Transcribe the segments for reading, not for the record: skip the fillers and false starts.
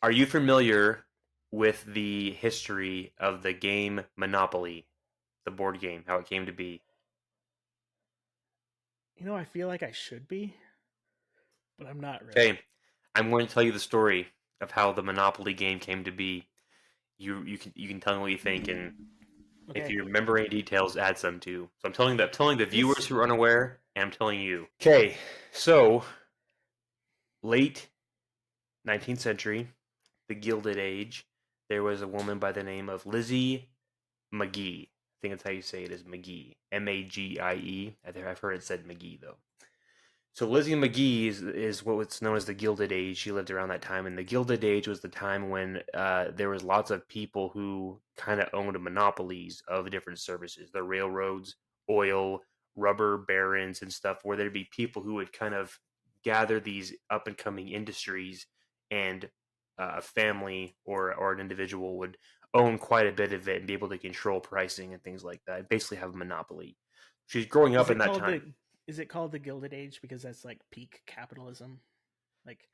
Are you familiar with the history of the game Monopoly, the board game, how it came to be? I feel like I should be, but I'm not really. Okay, I'm going to tell you the story of how the Monopoly game came to be. You can tell me what you think, and if Okay. you remember any details, add some too. So I'm telling the viewers This who are unaware, and I'm telling you. Okay, so late 19th century, the Gilded Age, there was a woman by the name of Lizzie McGee. I think that's how you say it, is McGee. MAGIE. I've heard it said McGee though. So Lizzie McGee is what's known as the Gilded Age. She lived around that time, and the Gilded Age was the time when there was lots of people who kind of owned monopolies of different services, the railroads, oil, rubber barons, and stuff. Where there'd be people who would kind of gather these up and coming industries, and a family or an individual would own quite a bit of it and be able to control pricing and things like that. Basically, have a monopoly. She's growing is up in it that called time. the is it called the Gilded Age because that's like peak capitalism, like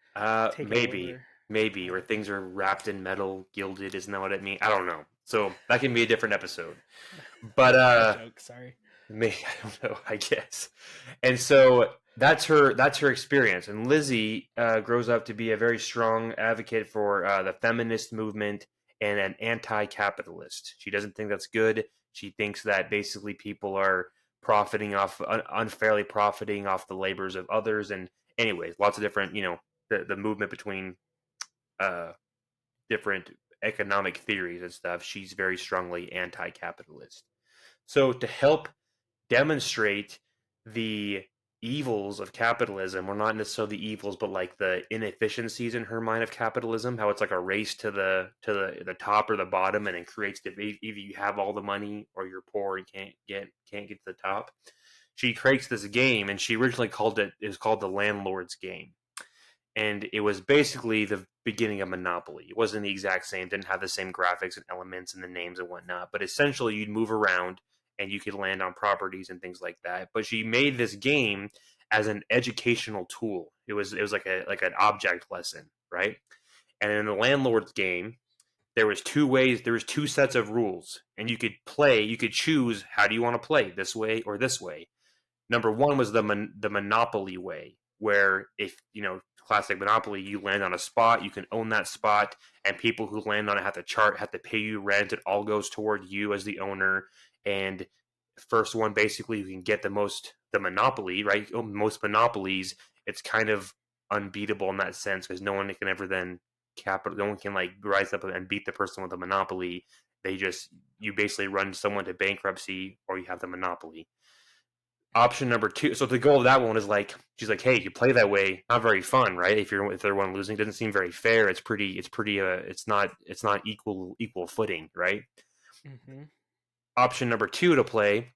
taking Maybe, over? maybe, or Oh, things are wrapped in metal, gilded. Isn't that what it means? I don't know. So that can be a different episode. But bad joke. Sorry. maybe I don't know. I guess. And so that's her experience. And Lizzie grows up to be a very strong advocate for the feminist movement and an anti-capitalist. She doesn't think that's good. She thinks that basically people are unfairly profiting off the labors of others. And anyways, lots of different, the movement between uh, different economic theories and stuff. She's very strongly anti-capitalist. So to help demonstrate the evils of capitalism, or not necessarily the evils, but like the inefficiencies in her mind of capitalism, how it's like a race to the top or the bottom, and it creates either you have all the money or you're poor and can't get to the top. She creates this game, and she originally called the Landlord's Game, and it was basically the beginning of Monopoly. It wasn't the exact same, didn't have the same graphics and elements and the names and whatnot, but essentially you'd move around and you could land on properties and things like that. But she made this game as an educational tool. It was like an object lesson, right? And in the landlord's game, there was two sets of rules, and you could choose how do you want to play, this way or this way. Number one was the monopoly way, where if classic monopoly, you land on a spot, you can own that spot, and people who land on it have to pay you rent. It all goes toward you as the owner, and first one basically who can get the monopoly, right? Most monopolies, it's kind of unbeatable in that sense because no one can like rise up and beat the person with a monopoly. You basically run someone to bankruptcy or you have the monopoly. Option number two. So the goal of that one is like, she's like, hey, you play that way, not very fun, right? If they're one losing, it doesn't seem very fair. It's not equal footing, right? Mm-hmm. Option number two to play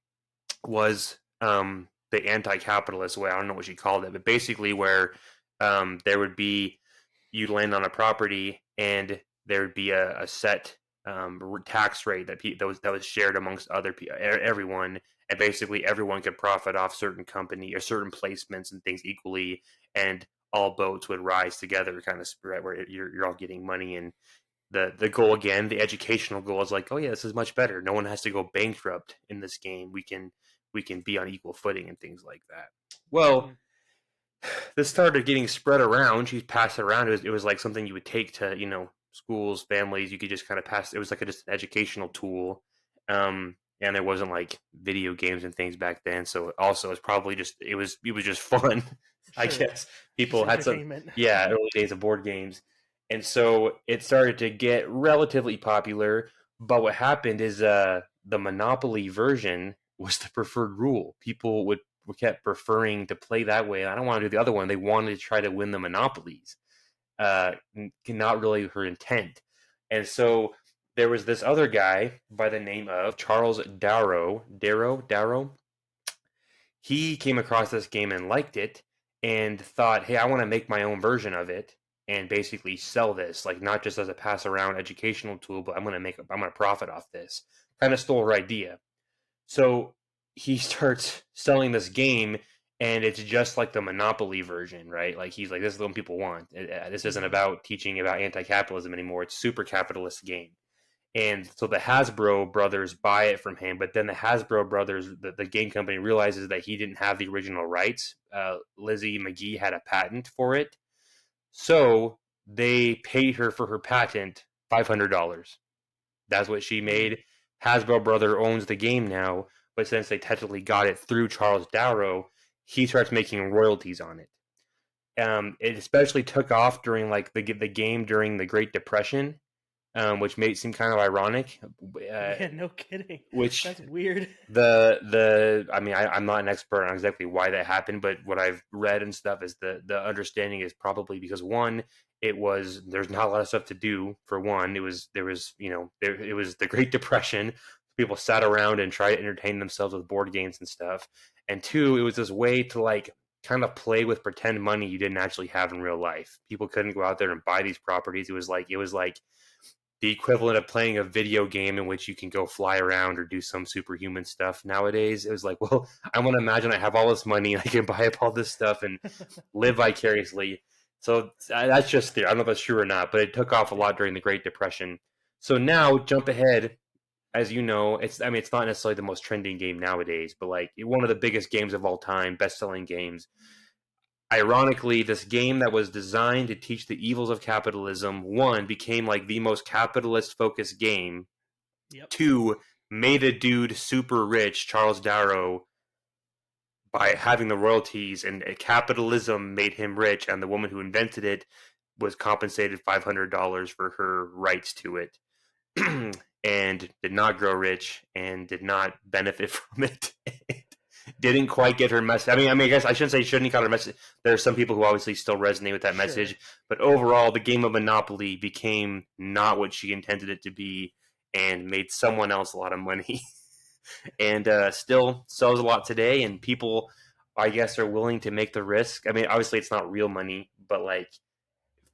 was the anti-capitalist way. I don't know what she called it, but basically where there would be, you'd land on a property and there would be a set tax rate that was shared amongst everyone, and basically everyone could profit off certain company or certain placements and things equally, and all boats would rise together, kind of spread where you're all getting money. And the goal, again, the educational goal, is like, oh yeah, this is much better. No one has to go bankrupt in this game. We can be on equal footing and things like that. Well, Mm. this started getting spread around. She's passed it around. It was like something you would take to schools, families. You could just kind of pass. It was like just an educational tool, and there wasn't like video games and things back then. So also it's probably just it was just fun. I Sure. guess Just people had some, entertainment. yeah, early days of board games, and so it started to get relatively popular. But what happened is the Monopoly version was the preferred rule. People kept preferring to play that way. I don't want to do the other one. They wanted to try to win the monopolies. Not really her intent. And so there was this other guy by the name of Charles Darrow. He came across this game and liked it and thought, hey, I want to make my own version of it and basically sell this, like not just as a pass around educational tool, but I'm gonna profit off this. Kind of stole her idea. So he starts selling this game, and it's just like the Monopoly version, right? Like he's like, this is what people want. This isn't about teaching about anti-capitalism anymore. It's super capitalist game. And so the Hasbro brothers buy it from him, but then the Hasbro brothers, the game company, realizes that he didn't have the original rights. Lizzie McGee had a patent for it, so they paid her for her patent $500. That's what she made. Hasbro brother owns the game now, but since they technically got it through Charles Darrow, he starts making royalties on it. It especially took off during like the game during the Great Depression, which made it seem kind of ironic. Yeah, no kidding. Which That's weird. I mean, I'm not an expert on exactly why that happened, but what I've read and stuff is the understanding is probably because one, there's not a lot of stuff to do. For one, it was the Great Depression. People sat around and tried to entertain themselves with board games and stuff. And two, it was this way to like kind of play with pretend money you didn't actually have in real life. People couldn't go out there and buy these properties. It was like the equivalent of playing a video game in which you can go fly around or do some superhuman stuff. Nowadays, it was like, well, I want to imagine I have all this money and I can buy up all this stuff and live vicariously. So that's just theory. I don't know if that's true or not, but it took off a lot during the Great Depression. So now, jump ahead. As you know, it's not necessarily the most trending game nowadays, but like one of the biggest games of all time, best-selling games. Ironically, this game that was designed to teach the evils of capitalism, one, became like the most capitalist focused game. Yep. Two, made a dude super rich, Charles Darrow, by having the royalties, and capitalism made him rich, and the woman who invented it was compensated $500 for her rights to it. And did not grow rich and did not benefit from it. Didn't quite get her message. I mean, I guess I shouldn't say shouldn't got her message. There are some people who obviously still resonate with that message, but overall, the game of Monopoly became not what she intended it to be, and made someone else a lot of money, and still sells a lot today. And people, I guess, are willing to make the risk. I mean, obviously, it's not real money, but like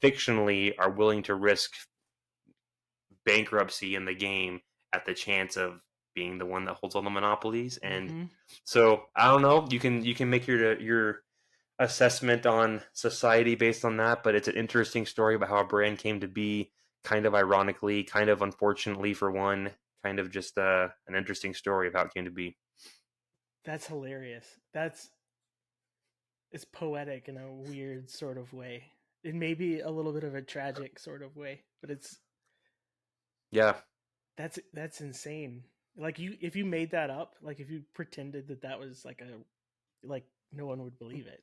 fictionally, are willing to risk bankruptcy in the game at the chance of being the one that holds all the monopolies. And so I don't know, you can make your assessment on society based on that, but it's an interesting story about how a brand came to be, kind of ironically, kind of unfortunately for one, kind of just an interesting story of how it came to be. That's hilarious. It's poetic in a weird sort of way. It may be a little bit of a tragic sort of way, but yeah, that's insane. Like if you made that up, like if you pretended that was like no one would believe it.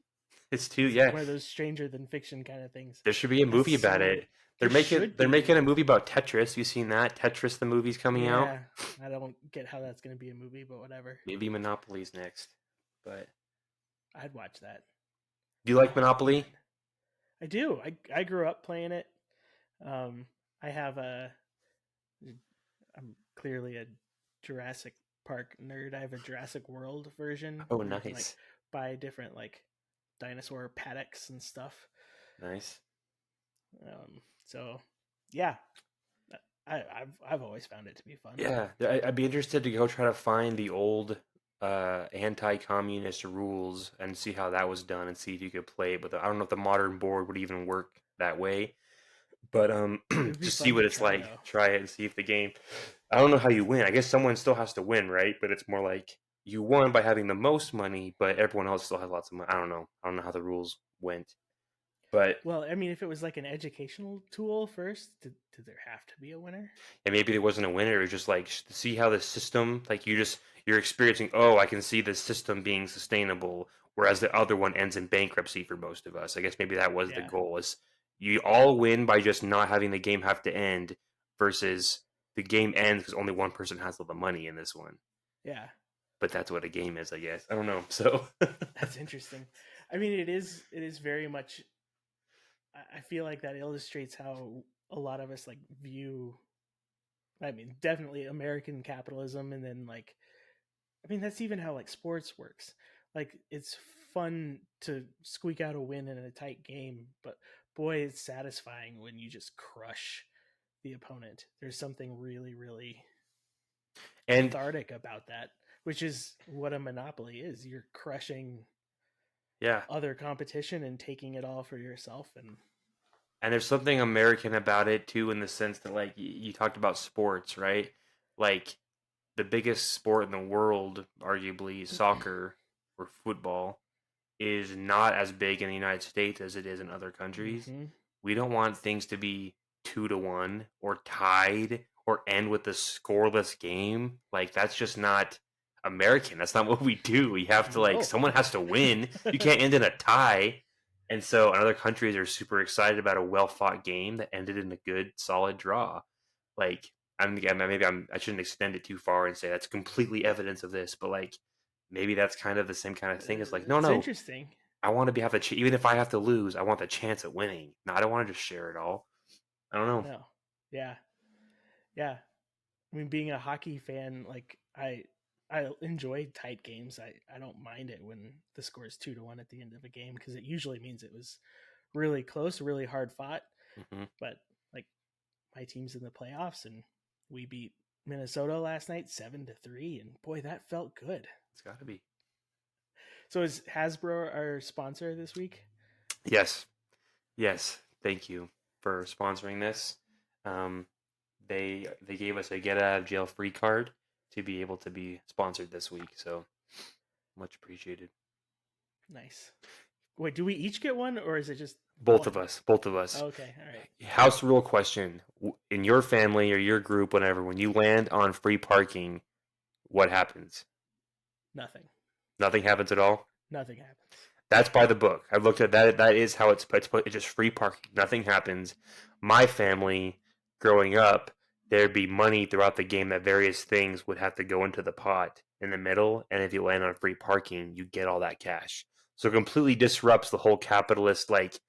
It's too, It's yeah, like one of those stranger than fiction kind of things. there should be a movie about it. They're making a movie about Tetris. You seen that? Tetris the movie's coming out. I don't get how that's going to be a movie, but whatever. Maybe Monopoly's next, but I'd watch that. Do you like Monopoly? I do. I grew up playing it. I have I'm clearly a Jurassic Park nerd. I have a Jurassic World version. Oh, nice. You can, like, buy different like dinosaur paddocks and stuff. Nice. So yeah, I've always found it to be fun. Yeah, I'd be interested to go try to find the old anti-communist rules and see how that was done, and see if you could play it. But I don't know if the modern board would even work that way. But just see what it's like. Though. Try it and see if the game. I don't know how you win. I guess someone still has to win, right? But it's more like you won by having the most money, but everyone else still has lots of money. I don't know how the rules went. But well, I mean, if it was like an educational tool first, did there have to be a winner? And maybe there wasn't a winner. It was just like, see how the system, like you're experiencing, oh, I can see the system being sustainable, whereas the other one ends in bankruptcy for most of us. I guess maybe that was the goal, is you all win by just not having the game have to end, versus the game ends because only one person has all the money in this one. Yeah. But that's what a game is, I guess. I don't know. So that's interesting. I mean, it is very much, I feel like that illustrates how a lot of us like view, I mean, definitely American capitalism. And then like, I mean, that's even how like sports works. Like it's fun to squeak out a win in a tight game, but boy, it's satisfying when you just crush the opponent. There's something really, really cathartic about that, which is what a monopoly is. You're crushing Yeah. other competition and taking it all for yourself. And there's something American about it too, in the sense that like you talked about sports, right? Like the biggest sport in the world, arguably soccer or football, is not as big in the United States as it is in other countries. Mm-hmm. We don't want things to be 2-1 or tied or end with a scoreless game. Like that's just not American. That's not what we do. We have to like No. someone has to win. You can't end in a tie. And so in other countries are super excited about a well fought game that ended in a good solid draw. Like I shouldn't extend it too far and say that's completely evidence of this, but like maybe that's kind of the same kind of thing. It's like It's no, interesting. I want to have even if I have to lose, I want the chance at winning. No, I don't want to just share it all. I don't know. No. Yeah. Yeah. I mean, being a hockey fan, like I enjoy tight games. I don't mind it when the score is 2-1 at the end of a game because it usually means it was really close, really hard fought. Hmm. But like my team's in the playoffs and we beat Minnesota last night 7-3, and boy, that felt good. It's got to be. So is Hasbro our sponsor this week? Yes, yes. Thank you for sponsoring this. Um, they gave us a get out of jail free card to be able to be sponsored this week. So much appreciated. Nice. Wait, do we each get one, or is it just Both one? of us. Both of us. Okay, all right. House rule question: in your family or your group, whatever, when you land on free parking, what happens? Nothing. Nothing happens at all. Nothing happens. That's by the book. I've looked at that. That is how it's put. It's just free parking. Nothing happens. My family, growing up, there'd be money throughout the game that various things would have to go into the pot in the middle, and if you land on free parking, you get all that cash. So it completely disrupts the whole capitalist, like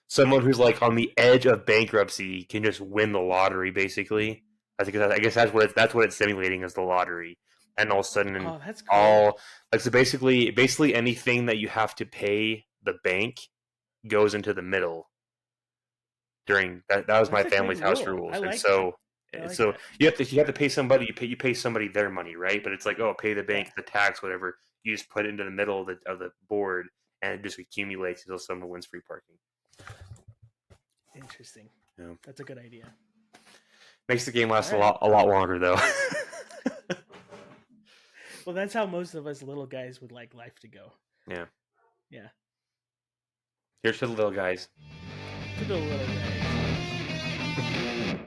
someone who's like on the edge of bankruptcy can just win the lottery, basically. I guess that's what it's simulating as the lottery, and all of a sudden, Oh, that's cool. all like so basically anything that you have to pay the bank goes into the middle during that. That was That's my a good family's house rule. rules, I and like so that. I like so that. you have to pay somebody. You pay somebody their money, right? But it's like, oh, pay the bank Yeah. the tax, whatever. You just put it into the middle of the board, and it just accumulates until someone wins free parking. Interesting. Yeah. That's a good idea. Makes the game last All right. a lot longer though. Well, that's how most of us little guys would like life to go. Yeah. Yeah. Here's to the little guys. To the little guys.